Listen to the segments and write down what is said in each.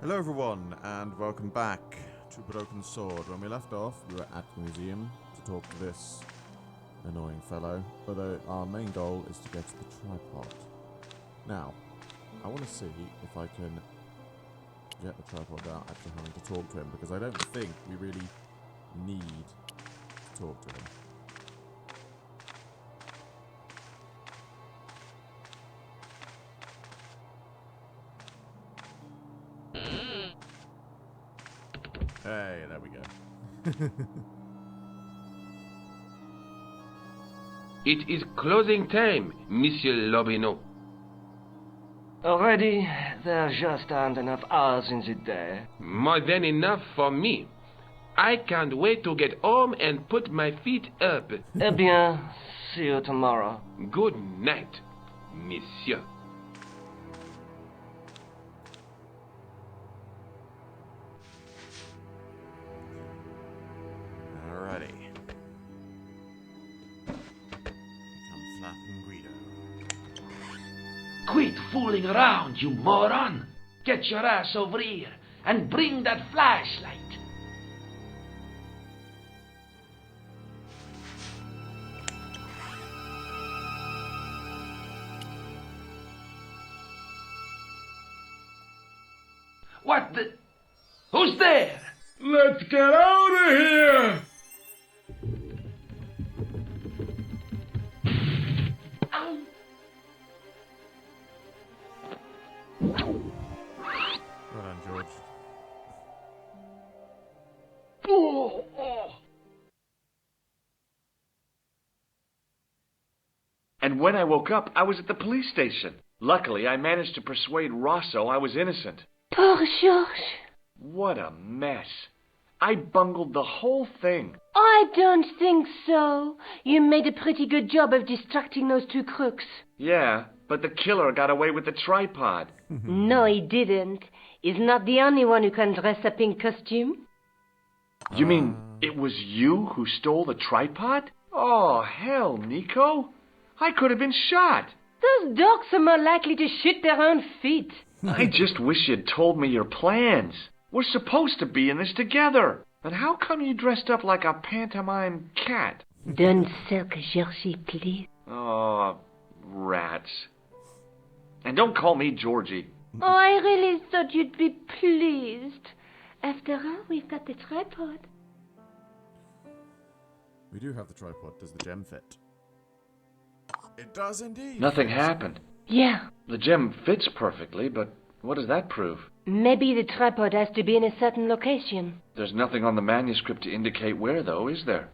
Hello everyone, and welcome back to Broken Sword. When we left off, we were at the museum to talk to this annoying fellow, although our main goal is to get to the tripod. Now, I want to see if I can get the tripod without actually having to talk to him, because I don't think we really need to talk to him. Hey, there we go. It is closing time, Monsieur Lobineau. Already, there just aren't enough hours in the day. More than enough for me. I can't wait to get home and put my feet up. Eh bien, see you tomorrow. Good night, Monsieur. Alrighty. Come flapping Guido. Quit fooling around, you moron! Get your ass over here and bring that flashlight. What the? Who's there? Let's get out of here! Ow. Well done, George. Oh, oh. And when I woke up, I was at the police station. Luckily, I managed to persuade Rosso I was innocent. Poor Georges. What a mess. I bungled the whole thing. I don't think so. You made a pretty good job of distracting those two crooks. Yeah, but the killer got away with the tripod. No, he didn't. He's not the only one who can dress up in costume. You mean it was you who stole the tripod? Oh, hell, Nico. I could have been shot. Those dogs are more likely to shoot their own feet. I just wish you'd told me your plans. We're supposed to be in this together. And how come you dressed up like a pantomime cat? Don't sulk, Georgie, please. Oh, rats. And don't call me Georgie. Oh, I really thought you'd be pleased. After all, we've got the tripod. We do have the tripod. Does the gem fit? It does indeed. Nothing happened. Yeah. The gem fits perfectly, but what does that prove? Maybe the tripod has to be in a certain location. There's nothing on the manuscript to indicate where, though, is there?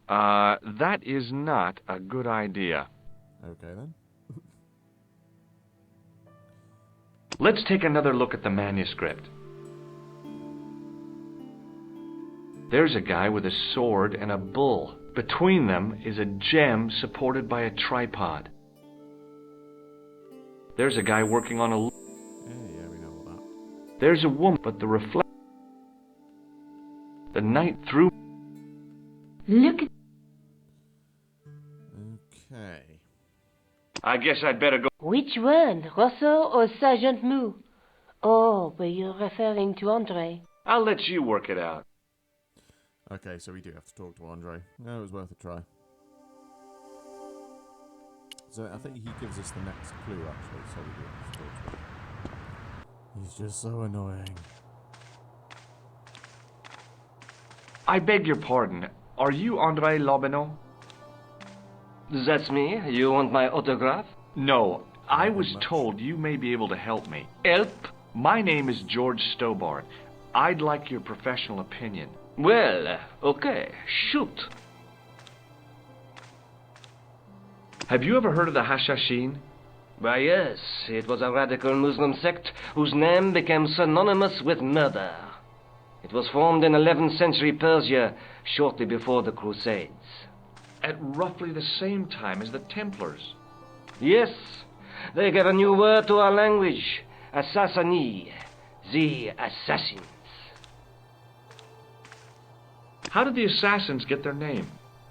That is not a good idea. Okay, then. Let's take another look at the manuscript. There's a guy with a sword and a bull. Between them is a gem supported by a tripod. There's a guy working on a... Yeah, we know all that. There's a woman, but the reflect... The night through... Look at... Okay. I guess I'd better go... Which one, Rosso or Sergeant Mou? Oh, but you're referring to Andre. I'll let you work it out. Okay, so we do have to talk to Andre. No, it was worth a try. So I think he gives us the next clue, actually, so we do have to talk to him. He's just so annoying. I beg your pardon. Are you Andre Lobineau? That's me. You want my autograph? No, I was told you may be able to help me. Help? My name is George Stobart. I'd like your professional opinion. Well, okay. Shoot. Have you ever heard of the Hashashin? Why, yes. It was a radical Muslim sect whose name became synonymous with murder. It was formed in 11th century Persia, shortly before the Crusades. At roughly the same time as the Templars. Yes, they gave a new word to our language. Assassini, the assassins. How did the assassins get their name?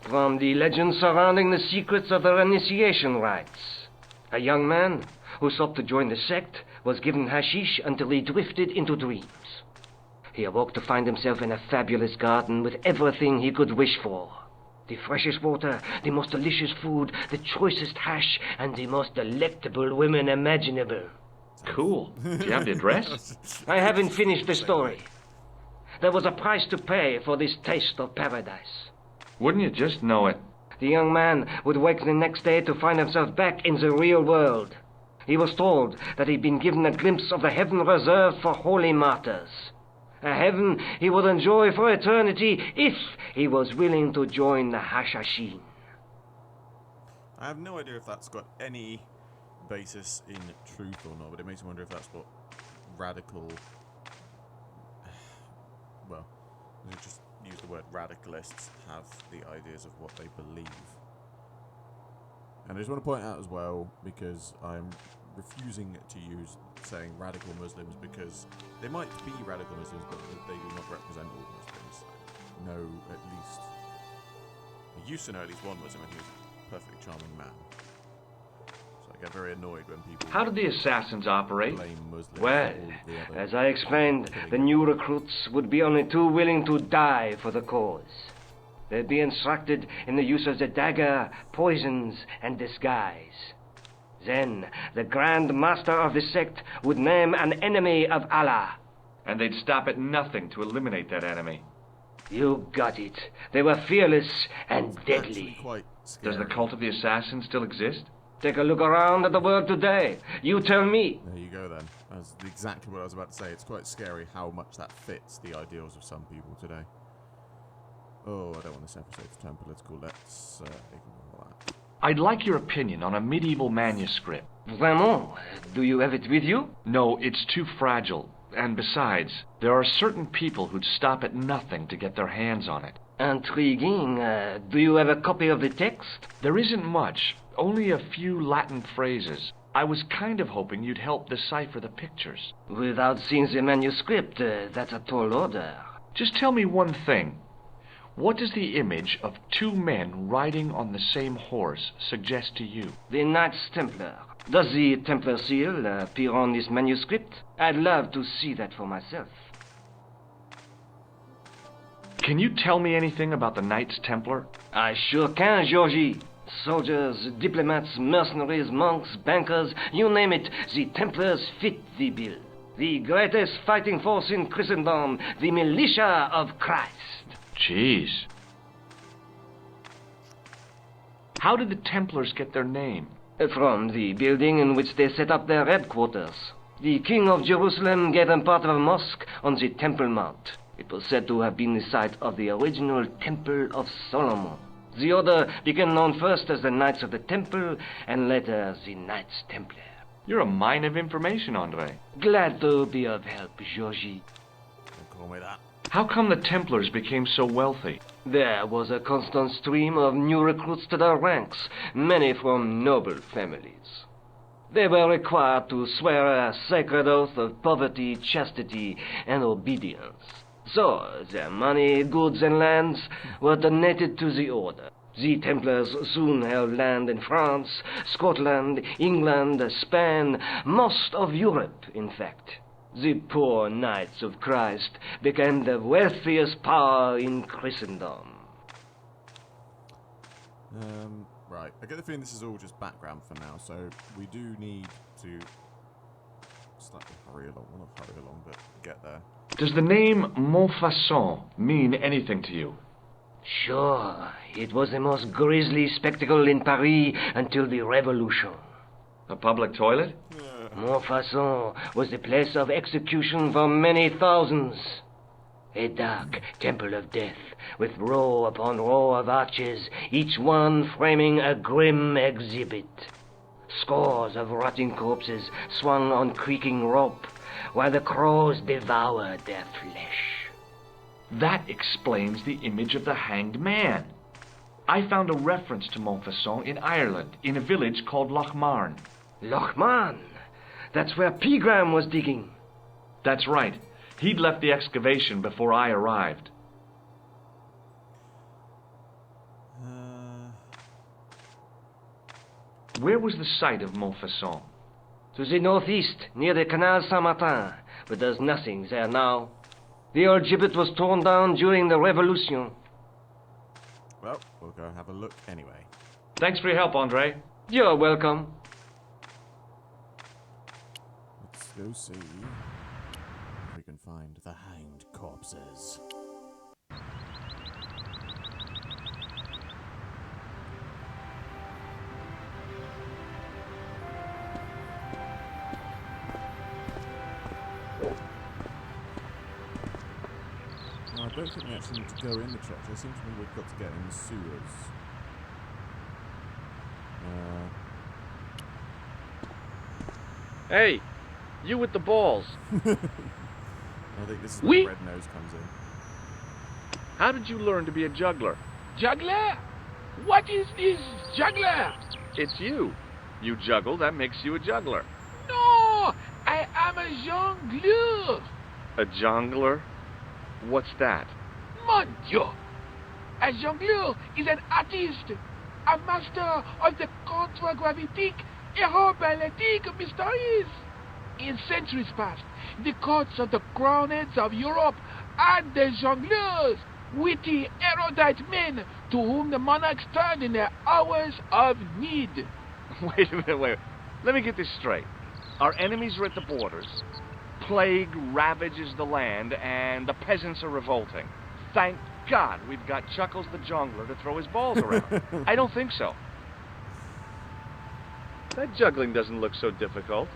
From the legend surrounding the secrets of their initiation rites. A young man who sought to join the sect was given hashish until he drifted into dreams. He awoke to find himself in a fabulous garden with everything he could wish for. The freshest water, the most delicious food, the choicest hash, and the most delectable women imaginable. Cool. Do you have the address? I haven't finished the story. There was a price to pay for this taste of paradise. Wouldn't you just know it? The young man would wake the next day to find himself back in the real world. He was told that he'd been given a glimpse of the heaven reserved for holy martyrs. A heaven he would enjoy for eternity if he was willing to join the Hashashin. I have no idea if that's got any basis in truth or not, but it makes me wonder if that's what radical... Well, let's just use the word radicalists have the ideas of what they believe. And I just want to point out as well, because I'm refusing to use saying radical Muslims, because they might be radical Muslims, but they do not represent all Muslims. Know at least... I used to know at least one Muslim, and he was a perfectly charming man. So I get very annoyed when people... How did the assassins operate? Blame Muslims Well, for all the other as I explained, the new recruits would be only too willing to die for the cause. They'd be instructed in the use of the dagger, poisons, and disguise. Then, the Grand Master of the sect would name an enemy of Allah. And they'd stop at nothing to eliminate that enemy. You got it. They were fearless and actually deadly. quite scary. Does the cult of the assassins still exist? Take a look around at the world today. You tell me. There you go then. That's exactly what I was about to say. It's quite scary how much that fits the ideals of some people today. Oh, I don't want this episode to turn political. Let's ignore that. I'd like your opinion on a medieval manuscript. Vraiment? Do you have it with you? No, it's too fragile. And besides, there are certain people who'd stop at nothing to get their hands on it. Intriguing. Do you have a copy of the text? There isn't much, only a few Latin phrases. I was kind of hoping you'd help decipher the pictures. Without seeing the manuscript, that's a tall order. Just tell me one thing. What does the image of two men riding on the same horse suggest to you? The Knights Templar. Does the Templar seal appear on this manuscript? I'd love to see that for myself. Can you tell me anything about the Knights Templar? I sure can, Georgie. Soldiers, diplomats, mercenaries, monks, bankers, you name it, the Templars fit the bill. The greatest fighting force in Christendom, the militia of Christ. Jeez. How did the Templars get their name? From the building in which they set up their headquarters. The King of Jerusalem gave them part of a mosque on the Temple Mount. It was said to have been the site of the original Temple of Solomon. The order became known first as the Knights of the Temple, and later the Knights Templar. You're a mine of information, Andre. Glad to be of help, Georgie. Don't call me that. How come the Templars became so wealthy? There was a constant stream of new recruits to their ranks, many from noble families. They were required to swear a sacred oath of poverty, chastity, and obedience. So, their money, goods, and lands were donated to the order. The Templars soon held land in France, Scotland, England, Spain, most of Europe, in fact. The poor Knights of Christ became the wealthiest power in Christendom. Right. I get the feeling this is all just background for now, so we do need to slightly hurry along. Well, not hurry along, but get there. Does the name Montfaucon mean anything to you? Sure, it was the most grisly spectacle in Paris until the Revolution. A public toilet? Montfaucon was the place of execution for many thousands. A dark temple of death, with row upon row of arches, each one framing a grim exhibit. Scores of rotting corpses swung on creaking rope, while the crows devoured their flesh. That explains the image of the hanged man. I found a reference to Montfaucon in Ireland, in a village called Lochmarn. Lochmarn? That's where Pegram was digging. That's right. He'd left the excavation before I arrived. Where was the site of Montfaucon? To the northeast, near the Canal Saint-Martin, but there's nothing there now. The old gibbet was torn down during the Revolution. Well, we'll go have a look anyway. Thanks for your help, Andre. You're welcome. Let's go see if we can find the hanged corpses. I don't think we actually need to go in the church. I seem to think we've got to get in the sewers. Hey, you with the balls. I think this is where Oui. Red Nose comes in. How did you learn to be a juggler? Juggler? What is this juggler? It's you. You juggle, that makes you a juggler. No, I am a jongleur. A jongler? What's that? Mon Dieu! A jongleur is an artist, a master of the contragravitic aeroballetic mysteries. In centuries past, the courts of the crowned heads of Europe had the jongleurs, witty, erudite men to whom the monarchs turned in their hours of need. Wait a minute, wait. Let me get this straight. Our enemies are at the borders. Plague ravages the land, and the peasants are revolting. Thank God we've got Chuckles the Jongler to throw his balls around. I don't think so. That juggling doesn't look so difficult.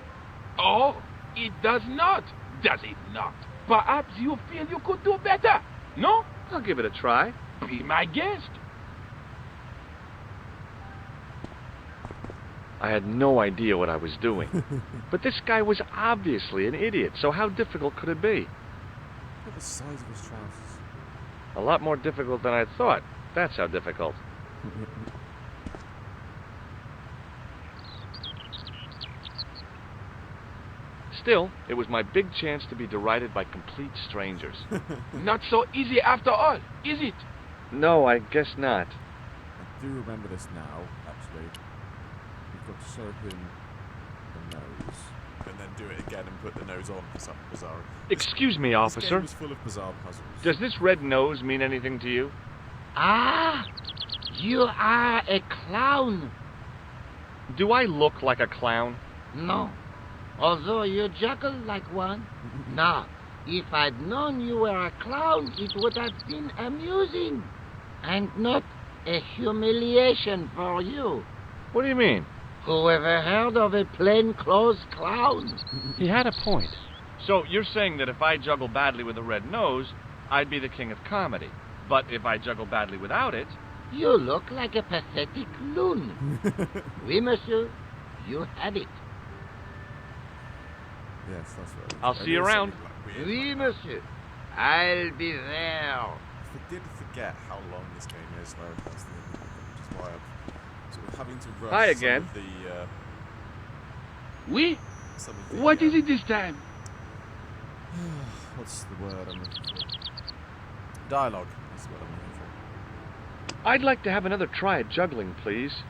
Oh, it does not, does it not? Perhaps you feel you could do better, no? I'll give it a try. Be my guest. I had no idea what I was doing. But this guy was obviously an idiot, so how difficult could it be? Look at the size of his trousers. A lot more difficult than I thought. That's how difficult. Still, it was my big chance to be derided by complete strangers. Not so easy after all, is it? No, I guess not. I do remember this now, actually. We've got to show him the nose, and then do it again and put the nose on for something bizarre. Excuse me, This officer. game is full of bizarre puzzles. Does this red nose mean anything to you? Ah, you are a clown. Do I look like a clown? No, although you juggle like one. Now, if I'd known you were a clown, it would have been amusing, and not a humiliation for you. What do you mean? Who ever heard of a plainclothes clown? He had a point. So you're saying that if I juggle badly with a red nose, I'd be the king of comedy. But if I juggle badly without it... You look like a pathetic loon. Oui, monsieur, you have it. Yes, that's right. I'll see you around. Oui, monsieur, I'll be there. I did forget how long this game is, though. That's the only thing, which is why I'm sort of having to rush Hi some again. of the, Oui? some of the, What is it this time? what's the word I'm looking for? Dialogue. That's what I'm looking for. I'd like to have another try at juggling, please.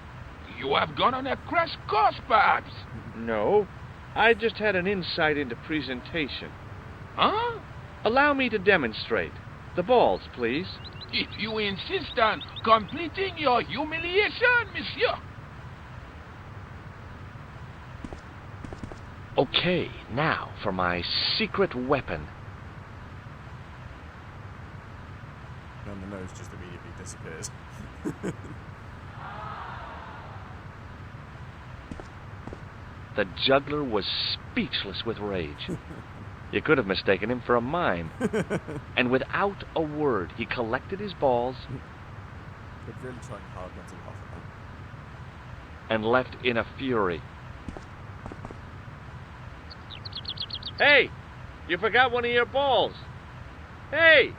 You have gone on a crash course, perhaps? No. I just had an insight into presentation. Huh? Allow me to demonstrate. The balls, please. If you insist on completing your humiliation, monsieur. Okay, now for my secret weapon. And the nose just immediately disappears. The juggler was speechless with rage. You could have mistaken him for a mime. And without a word, he collected his balls But really trying hard not to laugh at that. and left in a fury. Hey! You forgot one of your balls! Hey!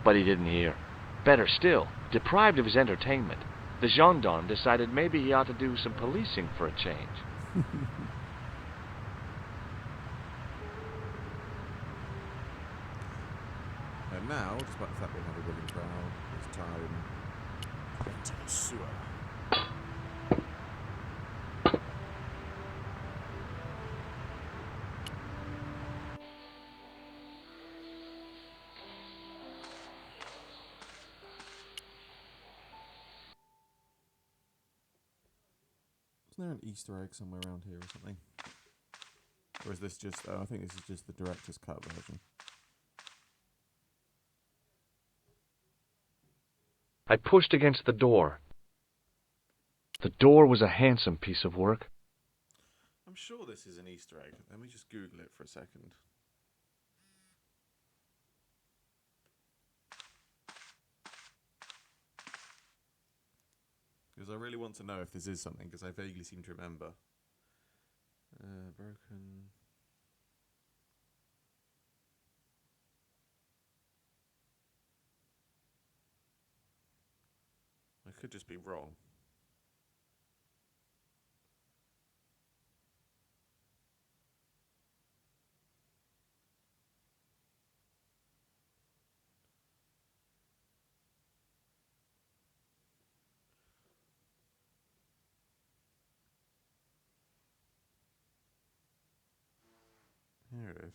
But he didn't hear. Better still, deprived of his entertainment, the gendarme decided maybe he ought to do some policing for a change. And now, despite the fact we have a willing crowd, it's time to enter the sewer. Isn't there an Easter egg somewhere around here or something? Or is this just... Oh, I think this is just the director's cut version. I pushed against the door. The door was a handsome piece of work. I'm sure this is an Easter egg. Let me just Google it for a second. Because I really want to know if this is something, because I vaguely seem to remember. Broken... I could just be wrong. Here it is.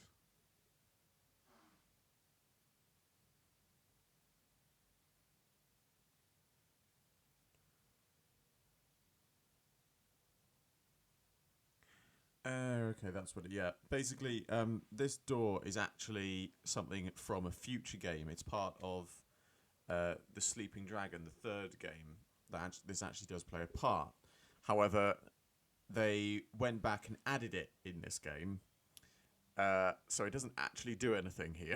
Okay, that's what it... Yeah. Basically, this door is actually something from a future game. It's part of the Sleeping Dragon, the third game. This actually does play a part. However, they went back and added it in this game. So it doesn't actually do anything here.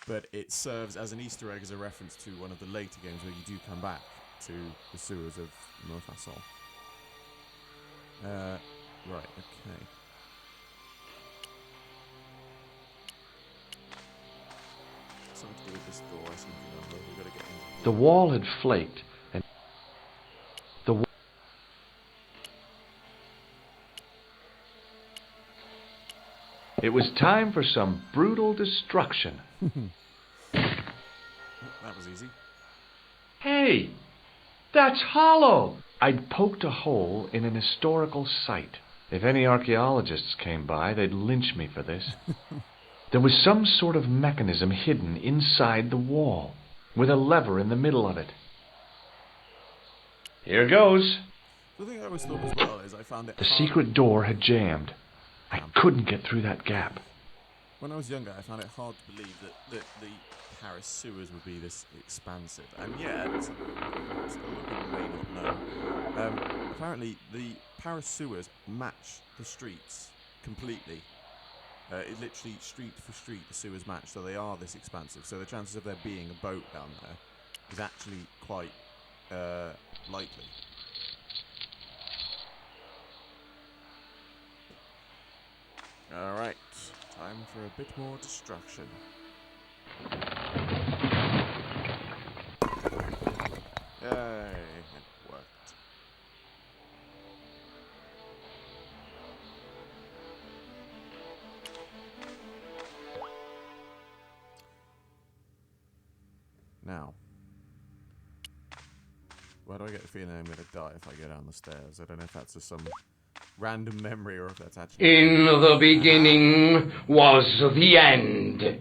But it serves as an Easter egg, as a reference to one of the later games where you do come back to the sewers of Northasol. Right, okay. Something to do with this door, I seem to remember. We've got to get into... The wall had flaked, and it was time for some brutal destruction. That was easy. Hey, that's hollow! I'd poked a hole in an historical site. If any archaeologists came by, they'd lynch me for this. There was some sort of mechanism hidden inside the wall, with a lever in the middle of it. Here goes. The thing I always thought as well is I found it The hard. secret door had jammed. I couldn't get through that gap. When I was younger, I found it hard to believe that the Paris sewers would be this expansive. And yet, still people may not know, apparently the Paris sewers match the streets completely. It literally, street for street, the sewers match, so they are this expansive. So the chances of there being a boat down there is actually quite likely. Alright, time for a bit more destruction. Yay, it worked. Now, why do I get the feeling I'm going to die if I go down the stairs? I don't know if that's just some random memory or if that's actually... In the beginning was the end.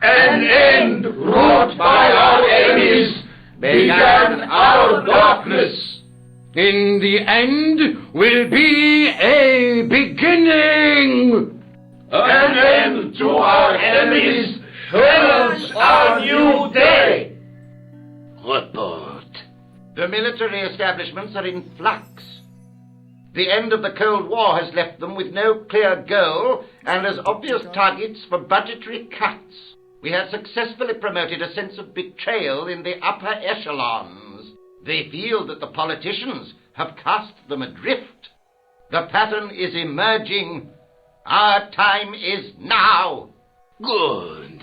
An end wrought by our enemies began our darkness. In the end will be a beginning. An end to our enemies heralds our new day. Report. The military establishments are in flux. The end of the Cold War has left them with no clear goal and as obvious targets for budgetary cuts. We have successfully promoted a sense of betrayal in the upper echelons. They feel that the politicians have cast them adrift. The pattern is emerging. Our time is now. Good.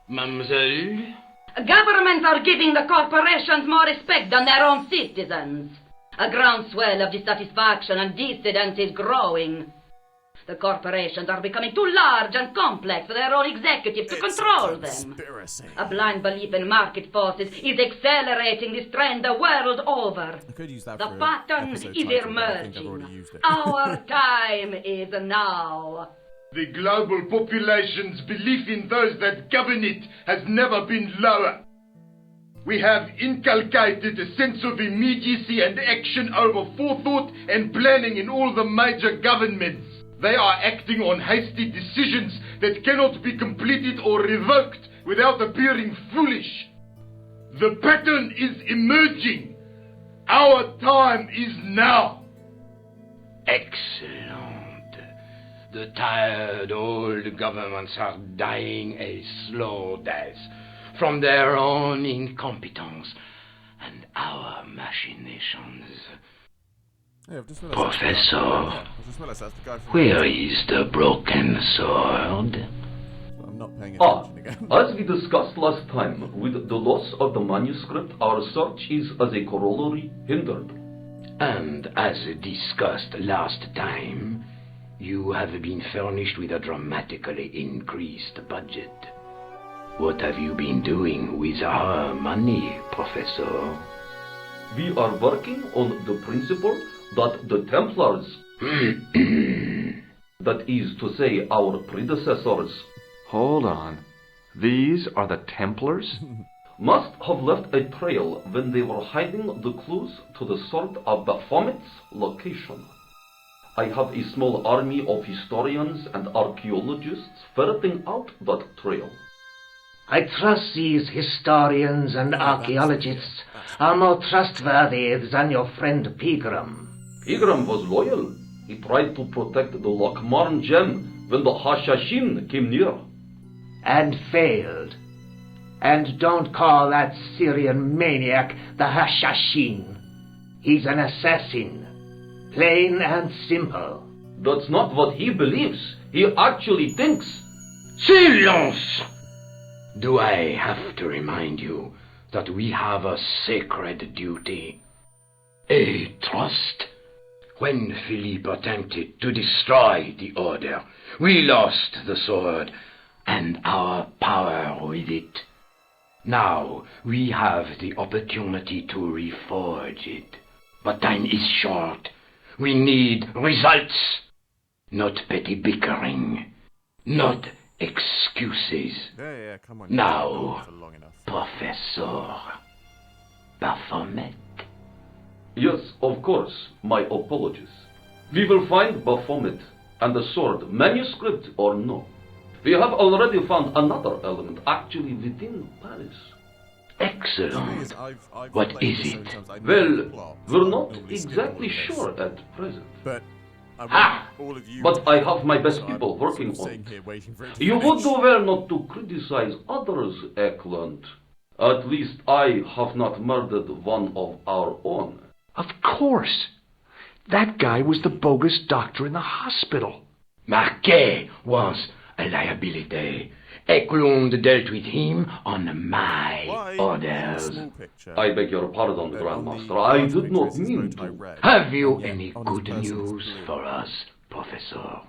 Mademoiselle? Governments are giving the corporations more respect than their own citizens. A groundswell of dissatisfaction and dissident is growing. The corporations are becoming too large and complex for their own executives to control them. A blind belief in market forces is accelerating this trend the world over. I could use that The for pattern episode is title, but I think I've emerging. already used it. Our time is now. The global population's belief in those that govern it has never been lower. We have inculcated a sense of immediacy and action over forethought and planning in all the major governments. They are acting on hasty decisions that cannot be completed or revoked without appearing foolish. The pattern is emerging. Our time is now. Excellent. The tired old governments are dying a slow death from their own incompetence and our machinations. Hey, I've just Professor, I've just realised that's the guy from where is the broken sword? I'm not paying Ah, attention again. as we discussed last time, with the loss of the manuscript, our search is as a corollary hindered. And as discussed last time, you have been furnished with a dramatically increased budget. What have you been doing with our money, Professor? We are working on the principle that the Templars, that is to say, our predecessors, Hold on. These are the Templars? must have left a trail when they were hiding the clues to the sword of Baphomet's location. I have a small army of historians and archaeologists ferreting out that trail. I trust these historians and archaeologists are more trustworthy than your friend Pegram. Pegram was loyal. He tried to protect the Lochmarn gem when the Hashashin came near. And failed. And don't call that Syrian maniac the Hashashin. He's an assassin. Plain and simple. That's not what he believes. He actually thinks. Silence! Do I have to remind you that we have a sacred duty? A trust? When Philippe attempted to destroy the Order, we lost the sword and our power with it. Now we have the opportunity to reforge it. But time is short. We need results. Not petty bickering. Not excuses. Yeah, come on. Now, For long enough. Professor Baphomet. Yes, of course, my apologies. We will find Baphomet and the sword, manuscript or no. We have already found another element actually within Paris. Excellent. I've What played is this so it? many times, I know the Well, plot, so we're I not normally skip exactly all of this. sure at present. But I want Ha! all of you. But to I know, have my best so people I'm working sort of on sitting it. here waiting for it to You would finish. do well not to criticize others, Eklund. At least I have not murdered one of our own. Of course. That guy was the bogus doctor in the hospital. Marquet was a liability. Eklund dealt with him on my Why, orders. in the small picture, I beg your pardon, on the Grandmaster. last I did picture not is his mean bow tie to. red, Have you and yet any on his good person it's news blue. for us, Professor?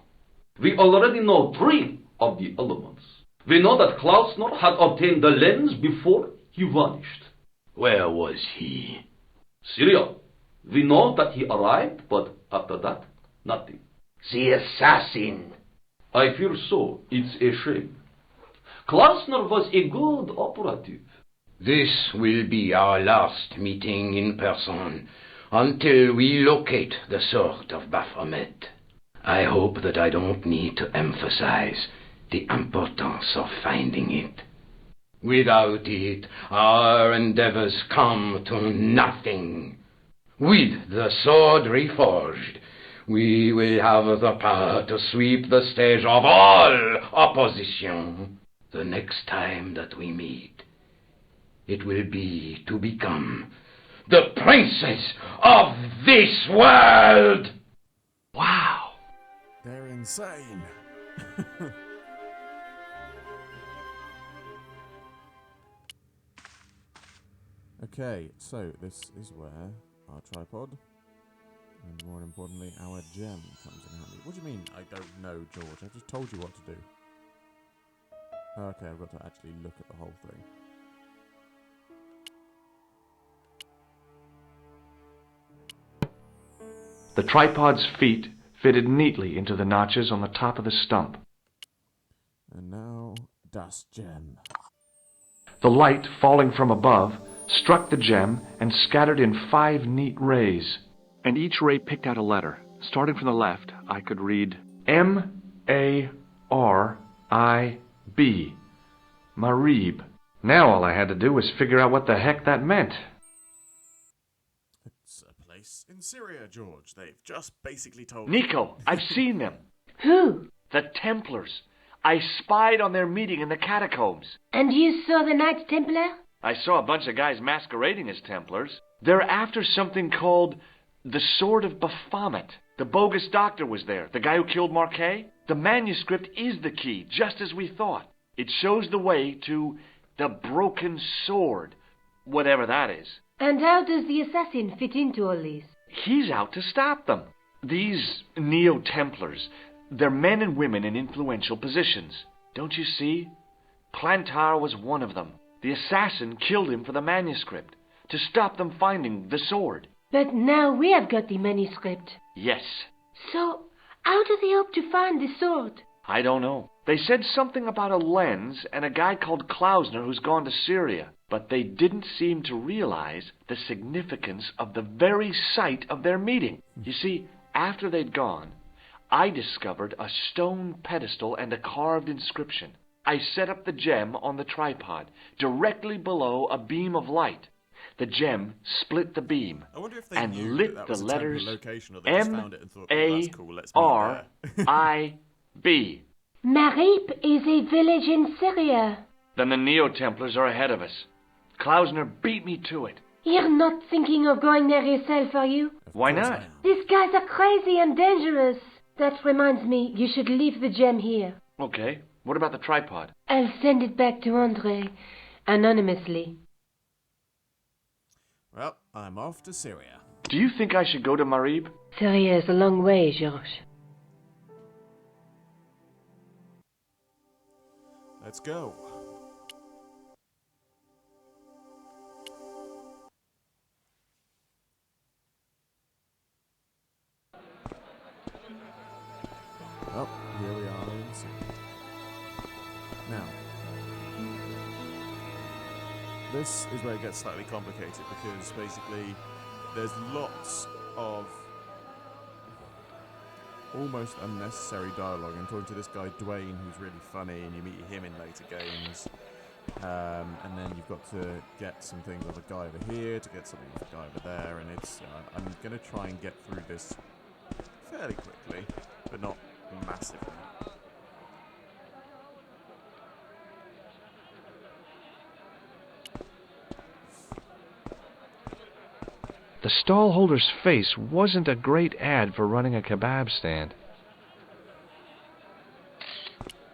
We already know 3 of the elements. We know that Klausner had obtained the lens before he vanished. Where was he? Syria. We know that he arrived, but after that, nothing. The assassin. I fear so. It's a shame. Klausner was a good operative. This will be our last meeting in person until we locate the sword of Baphomet. I hope that I don't need to emphasize the importance of finding it. Without it, our endeavors come to nothing. With the sword reforged, we will have the power to sweep the stage of all opposition. The next time that we meet, it will be to become the princess of this world! Wow. They're insane. Okay, so this is where our tripod, and more importantly, our gem comes in handy. What do you mean, I don't know, George? I just told you what to do. Okay, I've got to actually look at the whole thing. The tripod's feet fitted neatly into the notches on the top of the stump. And now, Das Gem. The light falling from above struck the gem, and scattered in 5 neat rays. And each ray picked out a letter. Starting from the left, I could read M-A-R-I-B. Marib. Now all I had to do was figure out what the heck that meant. It's a place in Syria, George. They've just basically told Nico, I've seen them. Who? The Templars. I spied on their meeting in the catacombs. And you saw the Knights Templar? I saw a bunch of guys masquerading as Templars. They're after something called the Sword of Baphomet. The bogus doctor was there, the guy who killed Marquet. The manuscript is the key, just as we thought. It shows the way to the broken sword, whatever that is. And how does the assassin fit into all this? He's out to stop them. These Neo-Templars, they're men and women in influential positions. Don't you see? Plantar was one of them. The assassin killed him for the manuscript, to stop them finding the sword. But now we have got the manuscript. Yes. So, how do they hope to find the sword? I don't know. They said something about a lens and a guy called Klausner who's gone to Syria, but they didn't seem to realize the significance of the very site of their meeting. You see, after they'd gone, I discovered a stone pedestal and a carved inscription. I set up the gem on the tripod, directly below a beam of light. The gem split the beam and lit the letters M-A-R-I-B. Marib is a village in Syria. Then the Neo-Templars are ahead of us. Klausner beat me to it. You're not thinking of going there yourself, are you? Why not? These guys are crazy and dangerous. That reminds me, you should leave the gem here. Okay. What about the tripod? I'll send it back to André, anonymously. Well, I'm off to Syria. Do you think I should go to Marib? Syria is a long way, Georges. Let's go. Well, here we are in Syria. Now, this is where it gets slightly complicated because basically there's lots of almost unnecessary dialogue. I'm talking to this guy Dwayne who's really funny and you meet him in later games. And then you've got to get some things with a guy over here to get something with a guy over there, and it's I'm going to try and get through this fairly quickly, but not massively. The stallholder's face wasn't a great ad for running a kebab stand.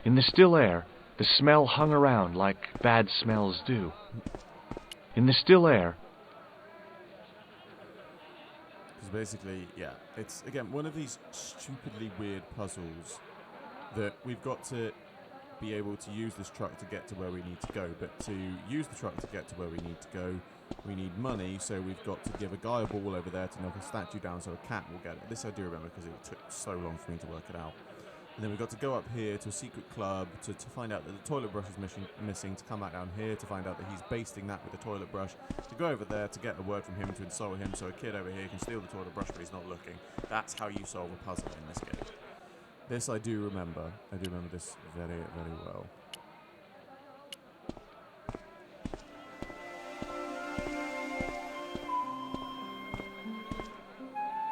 In the still air, the smell hung around like bad smells do. In the still air... Because basically, yeah, it's, again, one of these stupidly weird puzzles that we've got to be able to use this truck to get to where we need to go. But to use the truck to get to where we need to go, we need money, so we've got to give a guy a ball over there to knock a statue down so a cat will get it. This I do remember because it took so long for me to work it out. And then we've got to go up here to a secret club to find out that the toilet brush is missing, to come back down here to find out that he's basting that with the toilet brush, to go over there to get a word from him to insult him so a kid over here can steal the toilet brush but he's not looking. That's how you solve a puzzle in this game. This I do remember. I do remember this very, very well.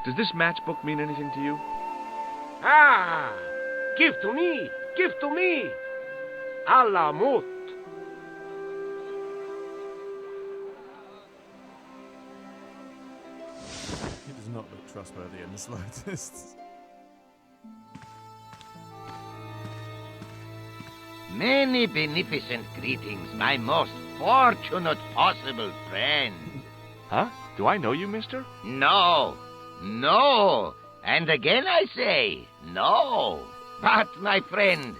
Does this matchbook mean anything to you? Ah! Give to me! Give to me! Allah mut! He does not look trustworthy in the slightest. Many beneficent greetings, my most fortunate possible friend. Huh? Do I know you, mister? No, no, and again I say, no. But, my friend,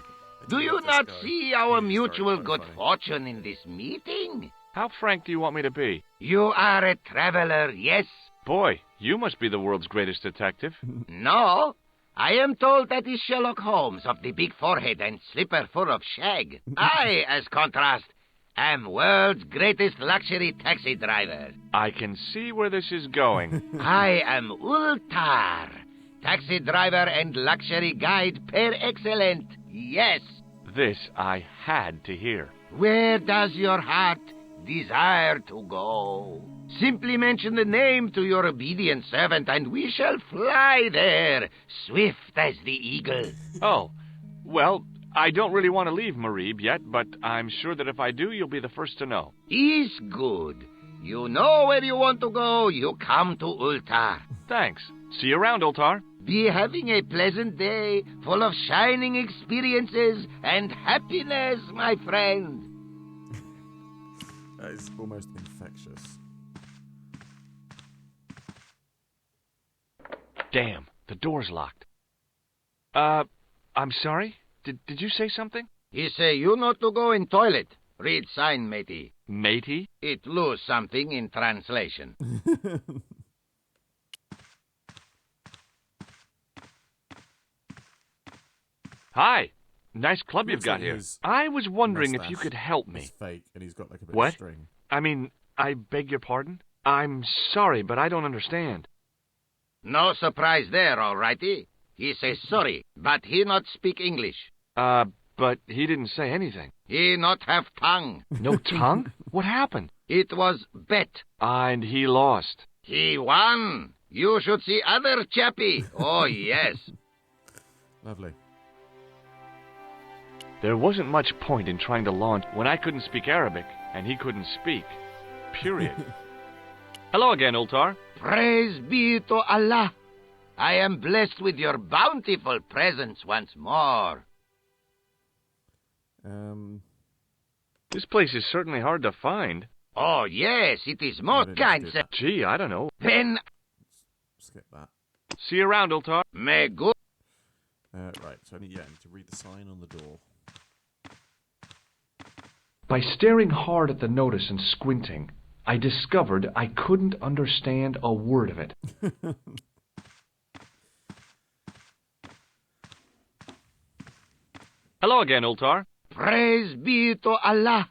do you not see our mutual good fortune in this meeting? How frank do you want me to be? You are a traveler, yes? Boy, you must be the world's greatest detective. No, I am told that is Sherlock Holmes of the big forehead and slipper full of shag. I, as contrast, am world's greatest luxury taxi driver. I can see where this is going. I am Ultar, taxi driver and luxury guide per excellent. Yes. This I had to hear. Where does your heart desire to go? Simply mention the name to your obedient servant, and we shall fly there, swift as the eagle. Oh, well, I don't really want to leave Marib yet, but I'm sure that if I do, you'll be the first to know. Is good. You know where you want to go, you come to Ultar. Thanks. See you around, Ultar. Be having a pleasant day, full of shining experiences and happiness, my friend. That is almost infectious. Damn, the door's locked. I'm sorry? Did you say something? He say you not to go in toilet. Read sign, matey. Matey? It lose something in translation. Hi. Nice club you've got like here. I was wondering if you mustache could help me. is fake, and he's got like a bit What? of string. I mean, I beg your pardon? I'm sorry, but I don't understand. No surprise there, all righty. He says sorry, but he not speak English. But he didn't say anything. He not have tongue. No tongue? What happened? It was bet. And he lost. He won. You should see other chappie. Oh, yes. Lovely. There wasn't much point in trying to launch when I couldn't speak Arabic and he couldn't speak. Period. Hello again, Ultar. Praise be to Allah. I am blessed with your bountiful presence once more. This place is certainly hard to find. Oh, yes, it is more kind, sir. Gee, I don't know. Then, Skip that. See you around, Ultar. may good. Right, so I need to read the sign on the door. By staring hard at the notice and squinting, I discovered I couldn't understand a word of it. Hello again, Ultar. Praise be to Allah.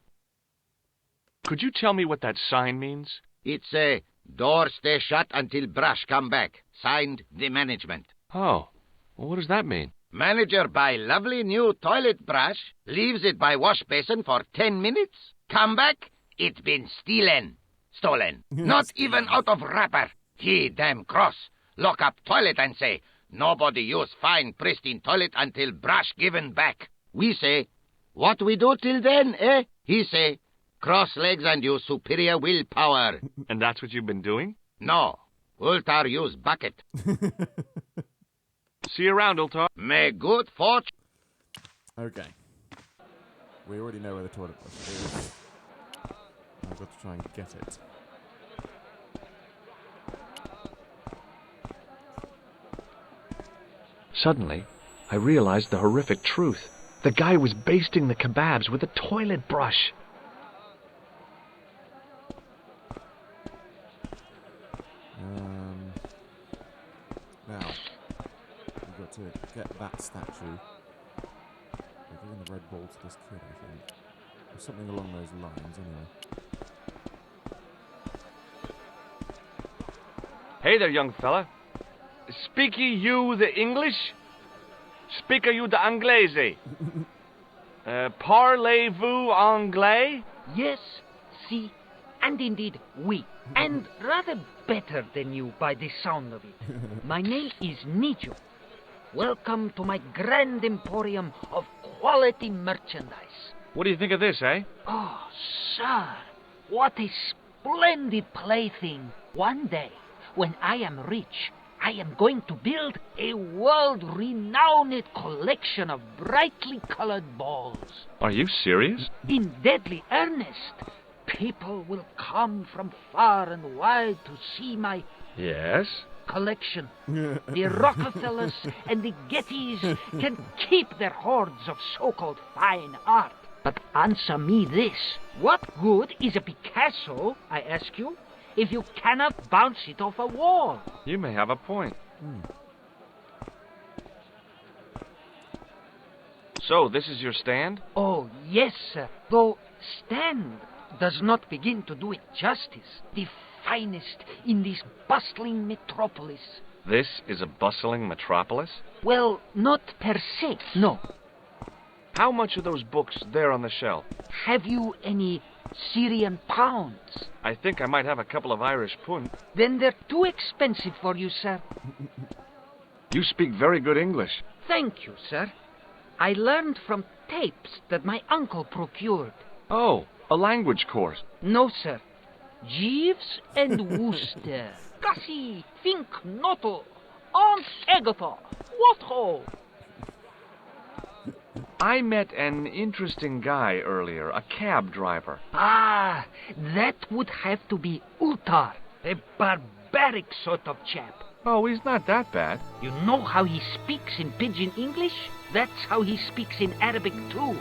Could you tell me what that sign means? It's a door stay shut until brush come back. Signed, the management. Oh, well, what does that mean? Manager buy lovely new toilet brush, leaves it by wash basin for 10 minutes, come back, it been stolen. Not even out of wrapper. He damn cross. Lock up toilet and say, nobody use fine pristine toilet until brush given back. We say, what we do till then, eh? He say, cross legs and use superior willpower. And that's what you've been doing? No, Ultar use bucket. See you around, Ultar. May good fortune. Okay. We already know where the toilet brush is. I've got to try and get it. Suddenly, I realized the horrific truth. The guy was basting the kebabs with a toilet brush. Now, we've got to get that statue. We're giving the red ball to this kid, I think. Or something along those lines, anyway. Hey there, young fella. Speak you the English? Speak you the Anglais? Parlez-vous anglais? Yes, si, and indeed oui, and rather better than you by the sound of it. My name is Nijo. Welcome to my grand emporium of quality merchandise. What do you think of this, eh? Oh, sir, what a splendid plaything. One day, when I am rich, I am going to build a world-renowned collection of brightly colored balls. Are you serious? In deadly earnest. People will come from far and wide to see my Yes? collection. The Rockefellers and the Gettys can keep their hoards of so-called fine art. But answer me this. What good is a Picasso, I ask you, if you cannot bounce it off a wall? You may have a point. So, this is your stand? Oh, yes, sir. Though stand does not begin to do it justice. The finest in this bustling metropolis. This is a bustling metropolis? Well, not per se, no. How much are those books there on the shelf? Have you any Syrian pounds? I think I might have a couple of Irish pund. Then they're too expensive for you, sir. You speak very good English. Thank you, sir. I learned from tapes that my uncle procured. Oh, a language course. No, sir. Jeeves and Wooster. Gussie, Fink, Noto, Aunt Agatha, what ho? I met an interesting guy earlier, a cab driver. Ah, that would have to be Utar, a barbaric sort of chap. Oh, he's not that bad. You know how he speaks in pidgin English? That's how he speaks in Arabic too.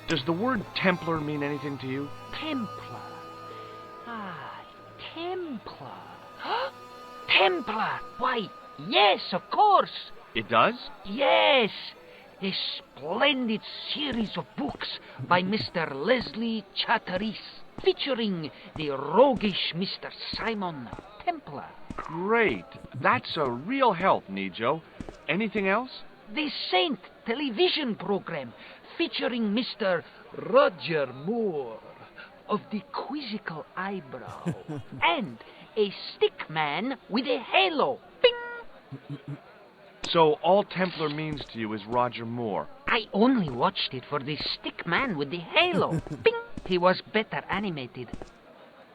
Does the word Templar mean anything to you? Templar. Ah, Templar. Templar! Why, yes, of course. It does? Yes. A splendid series of books by Mr. Leslie Chatteris, featuring the roguish Mr. Simon Templar. Great. That's a real help, Nijo. Anything else? The Saint television program, featuring Mr. Roger Moore of the quizzical eyebrow, and a stick man with a halo. Bing! So all Templar means to you is Roger Moore. I only watched it for the stick man with the halo. Bing! He was better animated.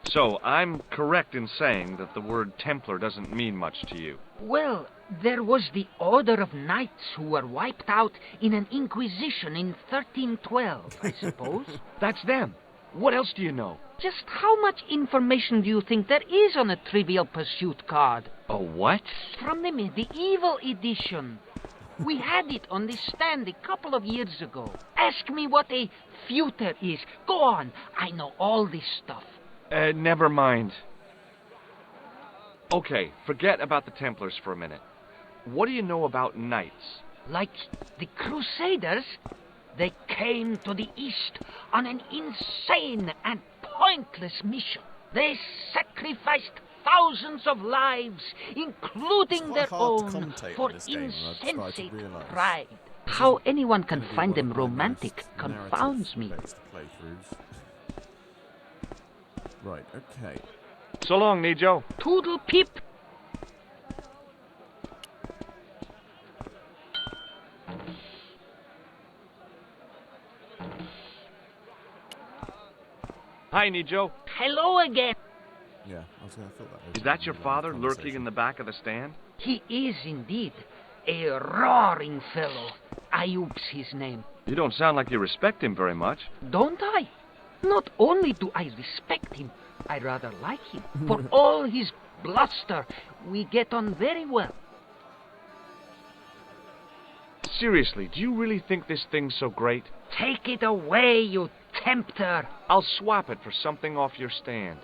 So I'm correct in saying that the word Templar doesn't mean much to you. Well, there was the Order of Knights who were wiped out in an inquisition in 1312, I suppose. That's them. What else do you know? Just how much information do you think there is on a Trivial Pursuit card? A what? From the medieval edition. We had it on the stand a couple of years ago. Ask me what a feuter is. Go on. I know all this stuff. Never mind. Okay, forget about the Templars for a minute. What do you know about knights? Like the Crusaders, they came to the East on an insane and pointless mission. They sacrificed thousands of lives, including their own, for insensate pride. How anyone can find them romantic confounds me. Right, okay. So long, Nijo. Toodle pip. Hi, Nijo. Hello again. Yeah, I thought that was... Is that your father lurking in the back of the stand? He is indeed. A roaring fellow. Ayub's his name. You don't sound like you respect him very much. Don't I? Not only do I respect him, I rather like him. For all his bluster, we get on very well. Seriously, do you really think this thing's so great? Take it away, you tempter. I'll swap it for something off your stand.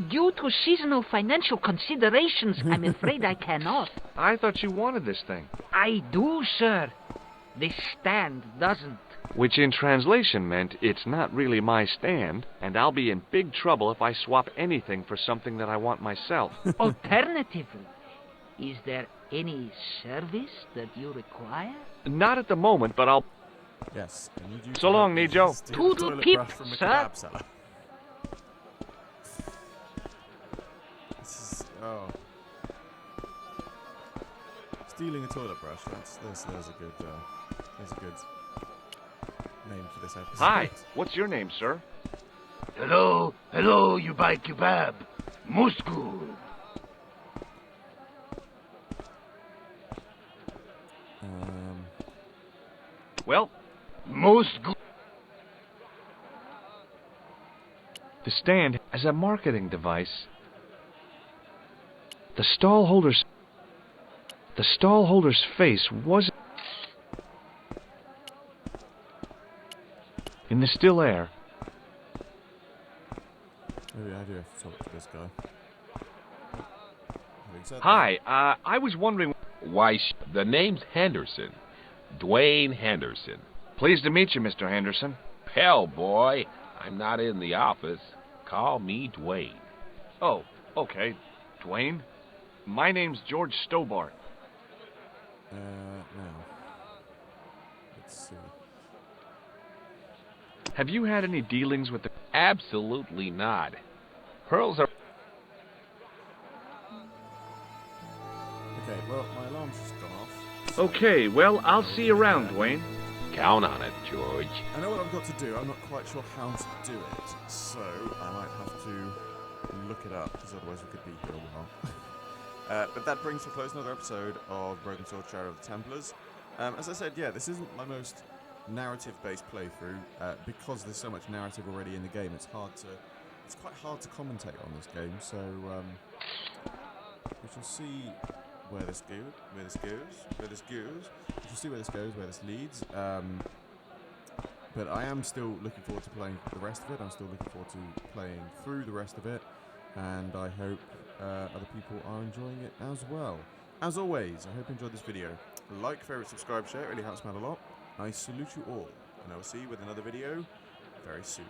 Due to seasonal financial considerations, I'm afraid I cannot. I thought you wanted this thing. I do, sir. The stand doesn't. Which in translation meant it's not really my stand, and I'll be in big trouble if I swap anything for something that I want myself. Alternatively, is there any service that you require? Not at the moment, but I'll... Yes. So long, Nijo. Toodle pip, sir. Oh. Stealing a toilet brush. There's a good name for this episode. Hi. What's your name, sir? Hello, you buy kebab. Moscow. Well, Moscow. The stand as a marketing device. The stallholder's face was in the still air. Maybe I do have to talk to this guy. Hi, I was wondering... Why, the name's Henderson. Dwayne Henderson. Pleased to meet you, Mr. Henderson. Hell, boy, I'm not in the office. Call me Dwayne. Oh, okay. Dwayne? My name's George Stobart. Now. Let's see. Have you had any dealings with the... Absolutely not. Pearls are... Okay, well, my alarm's just gone off. So Okay, well, I'll see you around, Dwayne. Count on it, George. I know what I've got to do. I'm not quite sure how to do it, so I might have to look it up, because otherwise we could be here a while. But that brings to a close another episode of Broken Sword Shadow of the Templars. As I said, yeah, this isn't my most narrative-based playthrough, because there's so much narrative already in the game. It's quite hard to commentate on this game, so we shall see where this leads. But I am still looking forward to playing the rest of it. I'm still looking forward to playing through the rest of it, and I hope other people are enjoying it as well. As always, I hope you enjoyed this video. Like, favorite, subscribe, share, it really helps me out a lot. I salute you all, and I will see you with another video very soon.